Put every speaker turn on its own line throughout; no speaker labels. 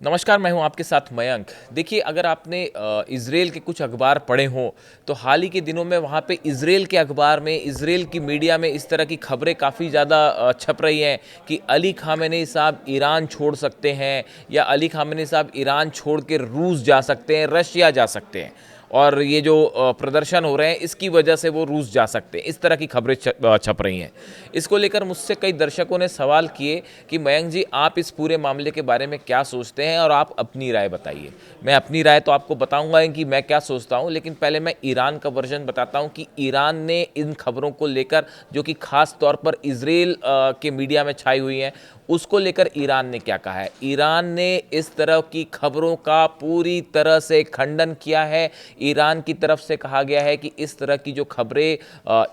नमस्कार, मैं हूं आपके साथ मयंक। देखिए, अगर आपने इज़राइल के कुछ अखबार पढ़े हों, तो हाल ही के दिनों में वहाँ पे इज़राइल के अखबार में, इज़राइल की मीडिया में इस तरह की खबरें काफ़ी ज़्यादा छप रही हैं कि अली ख़ामेनी साहब ईरान छोड़ सकते हैं या अली ख़ामेनी साहब ईरान छोड़ के रूस जा सकते हैं, रशिया जा सकते हैं और ये जो प्रदर्शन हो रहे हैं, इसकी वजह से वो रूस जा सकते हैं। इस तरह की खबरें छप रही हैं। इसको लेकर मुझसे कई दर्शकों ने सवाल किए कि मयंक जी, आप इस पूरे मामले के बारे में क्या सोचते हैं और आप अपनी राय बताइए। मैं अपनी राय तो आपको बताऊंगा कि मैं क्या सोचता हूं, लेकिन पहले मैं ईरान का वर्जन बताता हूं कि ईरान ने इन खबरों को लेकर, जो कि खास तौर पर इजराइल के मीडिया में छाई हुई हैं, उसको लेकर ईरान ने क्या कहा है। ईरान ने इस तरह की खबरों का पूरी तरह से खंडन किया है। ईरान की तरफ से कहा गया है कि इस तरह की जो खबरें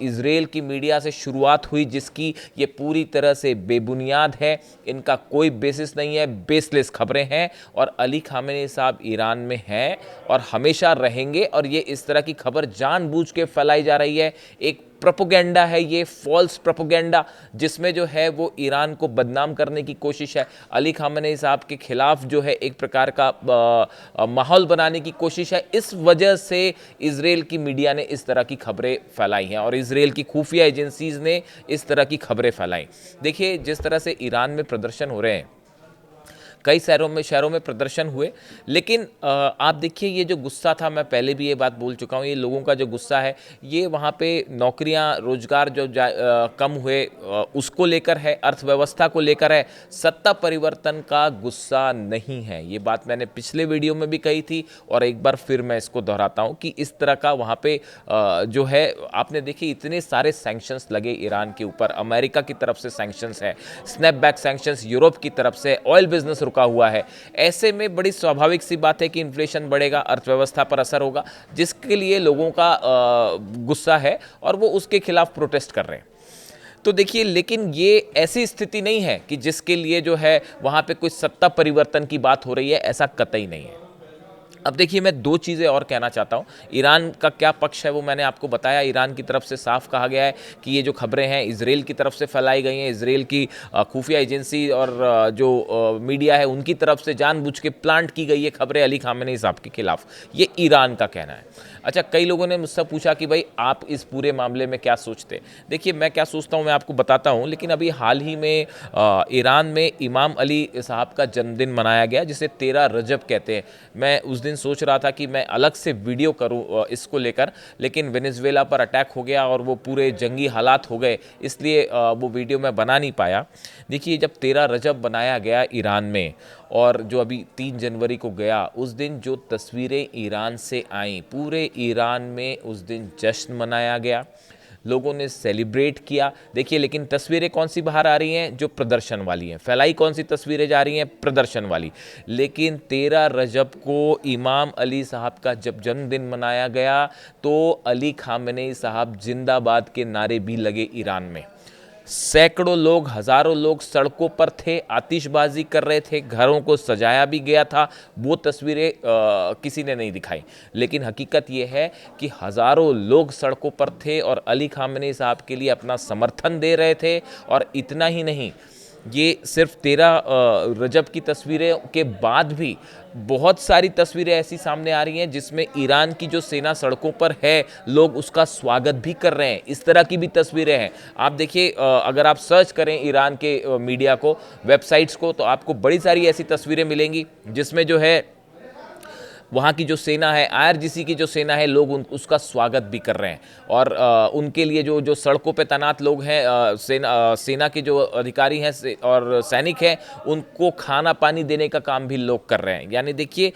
इजराइल की मीडिया से शुरुआत हुई, जिसकी ये पूरी तरह से बेबुनियाद है, इनका कोई बेसिस नहीं है, बेसलेस खबरें हैं और अली ख़ामेनी साहब ईरान में हैं और हमेशा रहेंगे। और ये इस तरह की खबर जानबूझ के फैलाई जा रही है। एक प्रोपोगेंडा है, ये फॉल्स प्रोपोगेंडा, जिसमें जो है वो ईरान को बदनाम करने की कोशिश है। अली ख़ामेनी साहब के खिलाफ जो है एक प्रकार का माहौल बनाने की कोशिश है। इस वजह से इजराइल की मीडिया ने इस तरह की खबरें फैलाई हैं और इजराइल की खुफिया एजेंसीज ने इस तरह की खबरें फैलाई। देखिए, जिस तरह से ईरान में प्रदर्शन हो रहे हैं, कई शहरों में प्रदर्शन हुए, लेकिन आप देखिए, ये जो गुस्सा था, मैं पहले भी ये बात बोल चुका हूँ, ये लोगों का जो गुस्सा है, ये वहाँ पे नौकरियाँ, रोजगार जो कम हुए उसको लेकर है, अर्थव्यवस्था को लेकर है। सत्ता परिवर्तन का गुस्सा नहीं है। ये बात मैंने पिछले वीडियो में भी कही थी और एक बार फिर मैं इसको दोहराता हूँ कि इस तरह का वहाँ पे जो है, आपने देखिए इतने सारे सैंक्शंस लगे ईरान के ऊपर। अमेरिका की तरफ से सैंक्शंस है, स्नैपबैक सैंक्शंस यूरोप की तरफ से, ऑयल बिजनेस रुका हुआ है। ऐसे में बड़ी स्वाभाविक सी बात है कि इन्फ्लेशन बढ़ेगा, अर्थव्यवस्था पर असर होगा, जिसके लिए लोगों का गुस्सा है और वो उसके खिलाफ प्रोटेस्ट कर रहे हैं। तो देखिए, लेकिन ये ऐसी स्थिति नहीं है कि जिसके लिए जो है वहां पे कोई सत्ता परिवर्तन की बात हो रही है, ऐसा कतई नहीं है। अब देखिए, मैं दो चीज़ें और कहना चाहता हूँ। ईरान का क्या पक्ष है वो मैंने आपको बताया। ईरान की तरफ से साफ कहा गया है कि ये जो खबरें हैं इजराइल की तरफ से फैलाई गई हैं, इजराइल की खुफिया एजेंसी और जो मीडिया है उनकी तरफ से जानबूझ के प्लांट की गई है खबरें अली ख़ामेनी साहब के खिलाफ। ये ईरान का कहना है। अच्छा, कई लोगों ने मुझसे पूछा कि भाई, आप इस पूरे मामले में क्या सोचते हैं। देखिए, मैं क्या सोचता हूँ मैं आपको बताता हूँ, लेकिन अभी हाल ही में ईरान में इमाम अली साहब का जन्मदिन मनाया गया, जिसे 13 रजब कहते हैं। मैं उस दिन सोच रहा था कि मैं अलग से वीडियो करूं इसको लेकर, लेकिन वेनेजुएला पर अटैक हो गया और वो पूरे जंगी हालात हो गए, इसलिए वो वीडियो मैं बना नहीं पाया। देखिए, जब 13 रजब बनाया गया ईरान में और जो अभी 3 जनवरी को गया, उस दिन जो तस्वीरें ईरान से आईं, पूरे ईरान में उस दिन जश्न मनाया गया, लोगों ने सेलिब्रेट किया। देखिए, लेकिन तस्वीरें कौन सी बाहर आ रही हैं? जो प्रदर्शन वाली हैं। फैलाई कौन सी तस्वीरें जा रही हैं? प्रदर्शन वाली। लेकिन 13 रजब को इमाम अली साहब का जब जन्मदिन मनाया गया, तो अली ख़ामेनी साहब जिंदाबाद के नारे भी लगे ईरान में। सैकड़ों लोग, हजारों लोग सड़कों पर थे, आतिशबाजी कर रहे थे, घरों को सजाया भी गया था। वो तस्वीरें किसी ने नहीं दिखाई, लेकिन हकीकत ये है कि हजारों लोग सड़कों पर थे और अली ख़ामेनी साहब के लिए अपना समर्थन दे रहे थे। और इतना ही नहीं, ये सिर्फ 13 रजब की तस्वीरें के बाद भी बहुत सारी तस्वीरें ऐसी सामने आ रही हैं जिसमें ईरान की जो सेना सड़कों पर है, लोग उसका स्वागत भी कर रहे हैं। इस तरह की भी तस्वीरें हैं। आप देखिए, अगर आप सर्च करें ईरान के मीडिया को, वेबसाइट्स को, तो आपको बड़ी सारी ऐसी तस्वीरें मिलेंगी जिसमें जो है वहाँ की जो सेना है, आईआरजीसी की जो सेना है, लोग उसका स्वागत भी कर रहे हैं। और उनके लिए जो जो सड़कों पे तैनात लोग हैं, सेना के जो अधिकारी हैं और सैनिक हैं, उनको खाना पानी देने का काम भी लोग कर रहे हैं। यानी देखिए,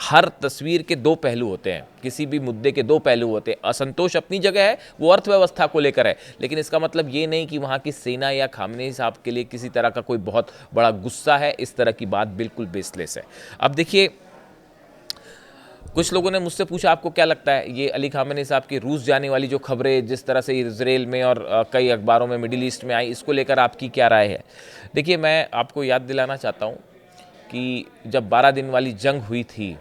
हर तस्वीर के दो पहलू होते हैं, किसी भी मुद्दे के दो पहलू होते हैं। असंतोष अपनी जगह है, वो अर्थव्यवस्था को लेकर है, लेकिन इसका मतलब ये नहीं कि वहाँ की सेना या ख़ामेनी साहब के लिए किसी तरह का कोई बहुत बड़ा गुस्सा है। इस तरह की बात बिल्कुल बेसलेस है। अब देखिए, कुछ लोगों ने मुझसे पूछा, आपको क्या लगता है ये अली ख़ामेनी साहब की रूस जाने वाली जो खबरें जिस तरह से इजराइल में और कई अखबारों में, मिडिल ईस्ट में आई, इसको लेकर आपकी क्या राय है। देखिए, मैं आपको याद दिलाना चाहता हूँ कि जब 12 दिन वाली जंग हुई थी,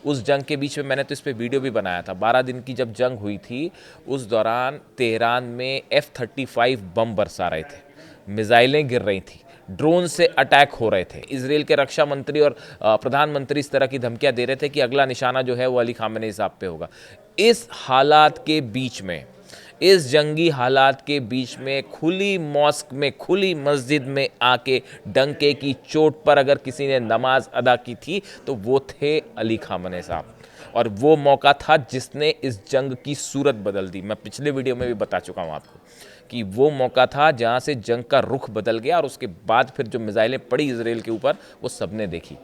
उस जंग के बीच में मैंने तो इस पर वीडियो भी बनाया था। 12 दिन की जब जंग हुई थी, उस दौरान तेहरान में F-35 बम बरसा रहे थे, मिसाइलें गिर रही थी, ड्रोन से अटैक हो रहे थे। इजराइल के रक्षा मंत्री और प्रधानमंत्री इस तरह की धमकियां दे रहे थे कि अगला निशाना जो है वो अली खामेनी साहब पे होगा। इस हालात के बीच में, इस जंगी हालात के बीच में, खुली मॉस्क में, खुली मस्जिद में आके डंके की चोट पर अगर किसी ने नमाज अदा की थी तो वो थे अली खामेनी साहब। और वो मौका था जिसने इस जंग की सूरत बदल दी। मैं पिछले वीडियो में भी बता चुका हूँ आपको कि वो मौका था जहाँ से जंग का रुख बदल गया, और उसके बाद फिर जो मिसाइलें पड़ी इजराइल के ऊपर वो सबने देखी।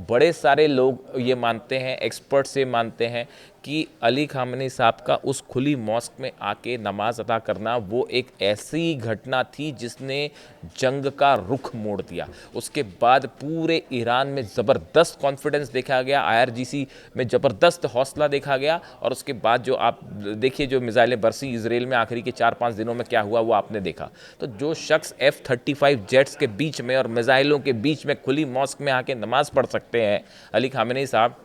बड़े सारे लोग ये मानते हैं, एक्सपर्ट्स ये मानते हैं कि अली खामेनी साहब का उस खुली मॉस्क में आके नमाज अदा करना वो एक ऐसी घटना थी जिसने जंग का रुख मोड़ दिया। उसके बाद पूरे ईरान में ज़बरदस्त कॉन्फिडेंस देखा गया, IRGC में ज़बरदस्त हौसला देखा गया, और उसके बाद जो आप देखिए जो मिसाइलें बरसी इसराइल में आखिरी के 4-5 दिनों में क्या हुआ वो आपने देखा। तो जो शख्स F-35 जेट्स के बीच में और मिसाइलों के बीच में खुली मॉस्क में आके नमाज पढ़ सकते हैं, अली खामेनी साहब,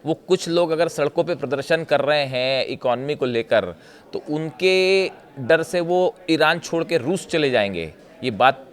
वो कुछ लोग अगर सड़कों पे प्रदर्शन कर रहे हैं इकॉनमी को लेकर, तो उनके डर से वो ईरान छोड़ के रूस चले जाएंगे। ये बात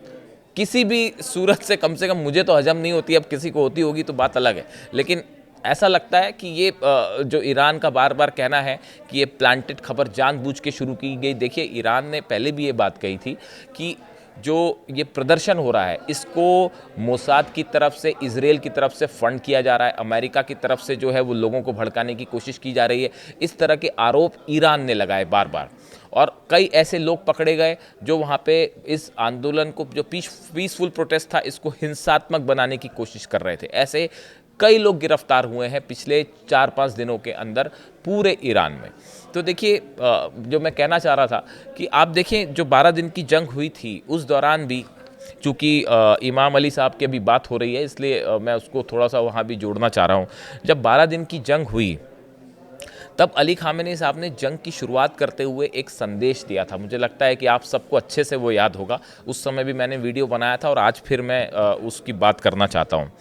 किसी भी सूरत से कम मुझे तो हजम नहीं होती, अब किसी को होती होगी तो बात अलग है। लेकिन ऐसा लगता है कि ये जो ईरान का बार बार कहना है कि ये प्लांटेड खबर जानबूझ के शुरू की गई। देखिए, ईरान ने पहले भी ये बात कही थी कि जो ये प्रदर्शन हो रहा है इसको मोसाद की तरफ से, इजराइल की तरफ से फंड किया जा रहा है, अमेरिका की तरफ से जो है वो लोगों को भड़काने की कोशिश की जा रही है। इस तरह के आरोप ईरान ने लगाए बार बार, और कई ऐसे लोग पकड़े गए जो वहाँ पे इस आंदोलन को, जो पीसफुल प्रोटेस्ट था, इसको हिंसात्मक बनाने की कोशिश कर रहे थे। ऐसे कई लोग गिरफ्तार हुए हैं पिछले 4-5 दिनों के अंदर पूरे ईरान में। तो देखिए, जो मैं कहना चाह रहा था कि आप देखें जो 12 दिन की जंग हुई थी उस दौरान भी, चूँकि इमाम अली साहब की अभी बात हो रही है इसलिए मैं उसको थोड़ा सा वहाँ भी जोड़ना चाह रहा हूँ। जब 12 दिन की जंग हुई तब अली खामेनी साहब ने जंग की शुरुआत करते हुए एक संदेश दिया था। मुझे लगता है कि आप सबको अच्छे से वो याद होगा। उस समय भी मैंने वीडियो बनाया था और आज फिर मैं उसकी बात करना चाहता हूँ।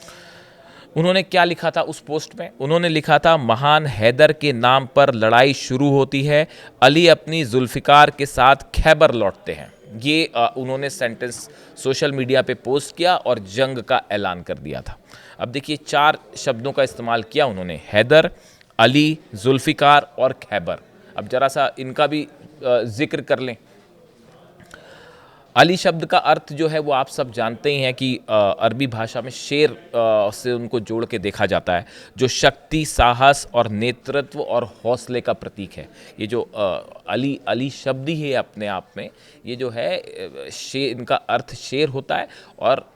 उन्होंने क्या लिखा था उस पोस्ट में? उन्होंने लिखा था, महान हैदर के नाम पर लड़ाई शुरू होती है, अली अपनी जुल्फ़िकार के साथ खैबर लौटते हैं। ये उन्होंने सेंटेंस सोशल मीडिया पे पोस्ट किया और जंग का ऐलान कर दिया था। अब देखिए, 4 शब्दों का इस्तेमाल किया उन्होंने, हैदर, अली, जुल्फ़िकार और खैबर। अब ज़रा सा इनका भी जिक्र कर लें। अली शब्द का अर्थ जो है वो आप सब जानते ही हैं कि अरबी भाषा में शेर से उनको जोड़ के देखा जाता है, जो शक्ति, साहस और नेतृत्व और हौसले का प्रतीक है। ये जो अली शब्द ही है अपने आप में, ये जो है शेर, इनका अर्थ शेर होता है। और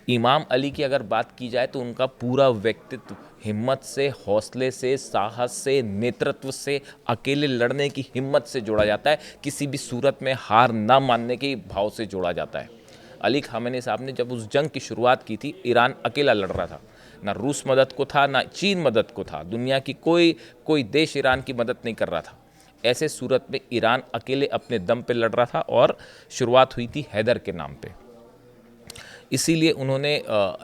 इमाम अली की अगर बात की जाए तो उनका पूरा व्यक्तित्व हिम्मत से, हौसले से, साहस से, नेतृत्व से, अकेले लड़ने की हिम्मत से जोड़ा जाता है, किसी भी सूरत में हार ना मानने के भाव से जोड़ा जाता है। अली खामेनी साहब ने जब उस जंग की शुरुआत की थी, ईरान अकेला लड़ रहा था, ना रूस मदद को था, ना चीन मदद को था, दुनिया की कोई देश ईरान की मदद नहीं कर रहा था। ऐसे सूरत में ईरान अकेले अपने दम पे लड़ रहा था और शुरुआत हुई थी हैदर के नाम पे। इसीलिए उन्होंने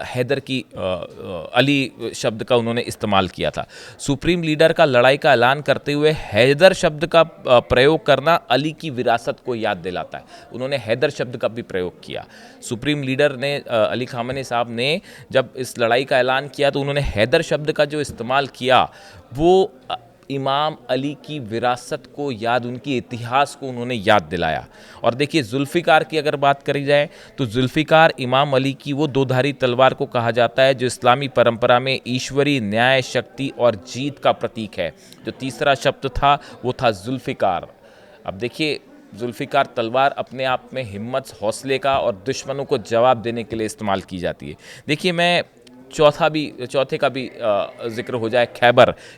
हैदर की अली शब्द का उन्होंने इस्तेमाल किया था। सुप्रीम लीडर का लड़ाई का ऐलान करते हुए हैदर शब्द का प्रयोग करना अली की विरासत को याद दिलाता है। उन्होंने हैदर शब्द का भी प्रयोग किया। सुप्रीम लीडर ने, अली खामेनी साहब ने जब इस लड़ाई का ऐलान किया तो उन्होंने हैदर शब्द का जो इस्तेमाल किया वो इमाम अली की विरासत को याद, उनकी इतिहास को उन्होंने याद दिलाया। और देखिए, जुल्फ़िकार की अगर बात करी जाए तो जुल्फ़िकार इमाम अली की वो दोधारी तलवार को कहा जाता है जो इस्लामी परंपरा में ईश्वरी न्याय, शक्ति और जीत का प्रतीक है। जो तीसरा शब्द था वो था जुल्फ़िकार। अब देखिए, जुल्फ़िकार तलवार अपने आप में हिम्मत, हौसले का और दुश्मनों को जवाब देने के लिए इस्तेमाल की जाती है। देखिए, मैं चौथे का भी जिक्र हो जाए,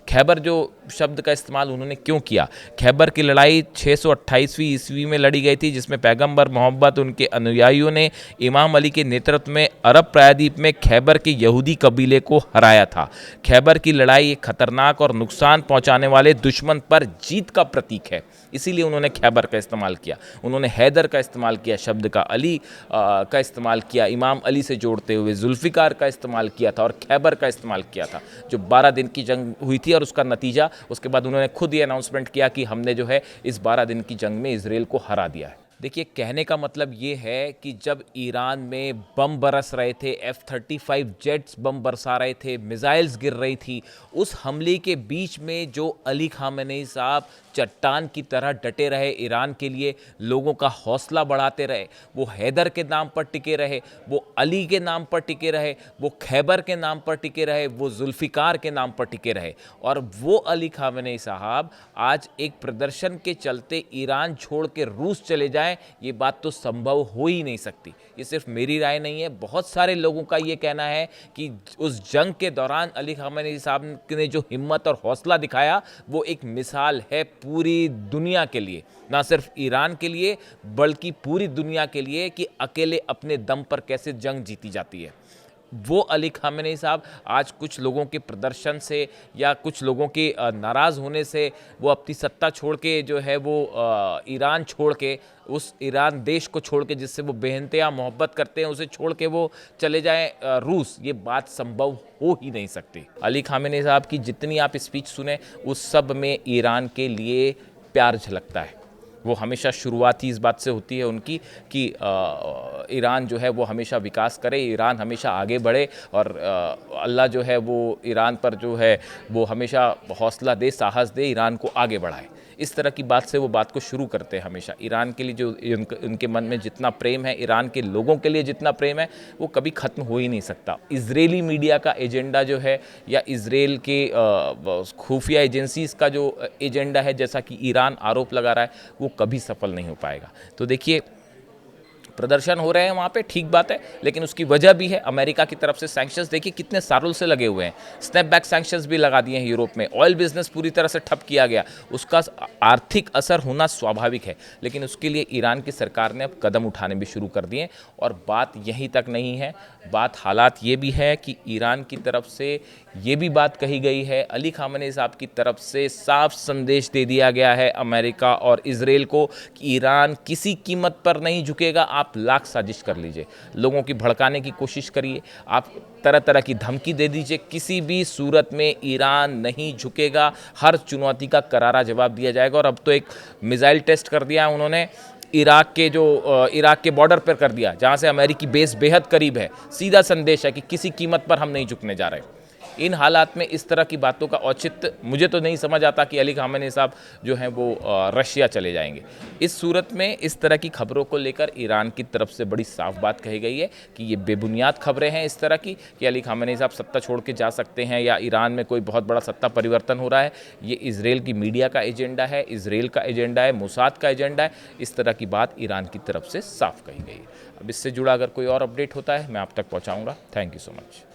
खैबर जो शब्द का इस्तेमाल उन्होंने क्यों किया? खैबर की लड़ाई 628वीं ईस्वी में लड़ी गई थी, जिसमें पैगंबर मोहम्मद, उनके अनुयायियों ने इमाम अली के नेतृत्व में अरब प्रायद्वीप में खैबर के यहूदी कबीले को हराया था। खैबर की लड़ाई एक खतरनाक और नुकसान पहुंचाने वाले दुश्मन पर जीत का प्रतीक है, इसीलिए उन्होंने खैबर का इस्तेमाल किया। उन्होंने हैदर का इस्तेमाल किया शब्द का, अली का इस्तेमाल किया, इमाम अली से जोड़ते हुए जुल्फ़िकार का इस्तेमाल किया था और खैबर का इस्तेमाल किया था। जो 12 दिन की जंग हुई थी और उसका नतीजा, उसके बाद उन्होंने खुद ये अनाउंसमेंट किया कि हमने जो है इस 12 दिन की जंग में इजराइल को हरा दिया है। देखिए, कहने का मतलब ये है कि जब ईरान में बम बरस रहे थे, F-35 जेट्स बम बरसा रहे थे, मिसाइल्स गिर रही थी, उस हमले के बीच में जो अली खामेनेई साहब चट्टान की तरह डटे रहे, ईरान के लिए लोगों का हौसला बढ़ाते रहे, वो हैदर के नाम पर टिके रहे, वो अली के नाम पर टिके रहे, वो खैबर के नाम पर टिके रहे, वो जुल्फ़िकार के नाम पर टिके रहे। और वो अली खामेनेई साहब आज एक प्रदर्शन के चलते ईरान छोड़ के रूस चले जाएं, ये बात तो संभव हो ही नहीं सकती। ये सिर्फ मेरी राय नहीं है, बहुत सारे लोगों का ये कहना है कि उस जंग के दौरान अली खामेनेई साहब ने जो हिम्मत और हौसला दिखाया, वो एक मिसाल है पूरी दुनिया के लिए, ना सिर्फ ईरान के लिए बल्कि पूरी दुनिया के लिए, कि अकेले अपने दम पर कैसे जंग जीती जाती है। वो अली खामेनेई साहब आज कुछ लोगों के प्रदर्शन से या कुछ लोगों के नाराज़ होने से वो अपनी सत्ता छोड़ के जो है वो ईरान छोड़ के, उस ईरान देश को छोड़ के जिससे वो बेइंतहा मोहब्बत करते हैं, उसे छोड़ के वो चले जाएं रूस, ये बात संभव हो ही नहीं सकती। अली खामेनेई साहब की जितनी आप स्पीच सुने, उस सब में ईरान के लिए प्यार झलकता है। वो हमेशा शुरुआत ही इस बात से होती है उनकी कि ईरान जो है वो हमेशा विकास करे, ईरान हमेशा आगे बढ़े, और अल्लाह जो है वो ईरान पर जो है वो हमेशा हौसला दे, साहस दे, ईरान को आगे बढ़ाए। इस तरह की बात से वो बात को शुरू करते हैं हमेशा। ईरान के लिए जो उनके मन में जितना प्रेम है, ईरान के लोगों के लिए जितना प्रेम है, वो कभी ख़त्म हो ही नहीं सकता। इजरायली मीडिया का एजेंडा जो है, या इजराइल के खुफिया एजेंसीज़ का जो एजेंडा है, जैसा कि ईरान आरोप लगा रहा है, वो कभी सफल नहीं हो पाएगा। तो देखिए, प्रदर्शन हो रहे हैं वहाँ पे, ठीक बात है, लेकिन उसकी वजह भी है। अमेरिका की तरफ से सैंक्शंस देखिए कितने सालों से लगे हुए हैं, स्नैप बैक सैंक्शंस भी लगा दिए हैं यूरोप में, ऑयल बिजनेस पूरी तरह से ठप किया गया, उसका आर्थिक असर होना स्वाभाविक है। लेकिन उसके लिए ईरान की सरकार ने अब कदम उठाने भी शुरू कर दिए। और बात यहीं तक नहीं है, बात हालात ये भी है कि ईरान की तरफ से ये भी बात कही गई है, अली खामेनेई साहब की तरफ से साफ संदेश दे दिया गया है अमेरिका और इजराइल को कि ईरान किसी कीमत पर नहीं झुकेगा। आप लाख साजिश कर लीजिए, लोगों की भड़काने की कोशिश करिए, आप तरह तरह की धमकी दे दीजिए, किसी भी सूरत में ईरान नहीं झुकेगा। हर चुनौती का करारा जवाब दिया जाएगा। और अब तो एक मिसाइल टेस्ट कर दिया है उन्होंने, इराक के बॉर्डर पर कर दिया, जहां से अमेरिकी बेस बेहद करीब है। सीधा संदेश है कि किसी कीमत पर हम नहीं झुकने जा रहे। इन हालात में इस तरह की बातों का औचित्य मुझे तो नहीं समझ आता कि अली खामेनेई साहब जो हैं वो रशिया चले जाएंगे। इस सूरत में इस तरह की खबरों को लेकर ईरान की तरफ से बड़ी साफ बात कही गई है कि ये बेबुनियाद खबरें हैं इस तरह की, कि अली खामेनेई साहब सत्ता छोड़ के जा सकते हैं या ईरान में कोई बहुत बड़ा सत्ता परिवर्तन हो रहा है। ये इजराइल की मीडिया का एजेंडा है, इजराइल का एजेंडा है, मोसाद का एजेंडा है। इस तरह की बात ईरान की तरफ से साफ कही गई है। अब इससे जुड़ा अगर कोई और अपडेट होता है मैं आप तक पहुँचाऊँगा। Thank you so much.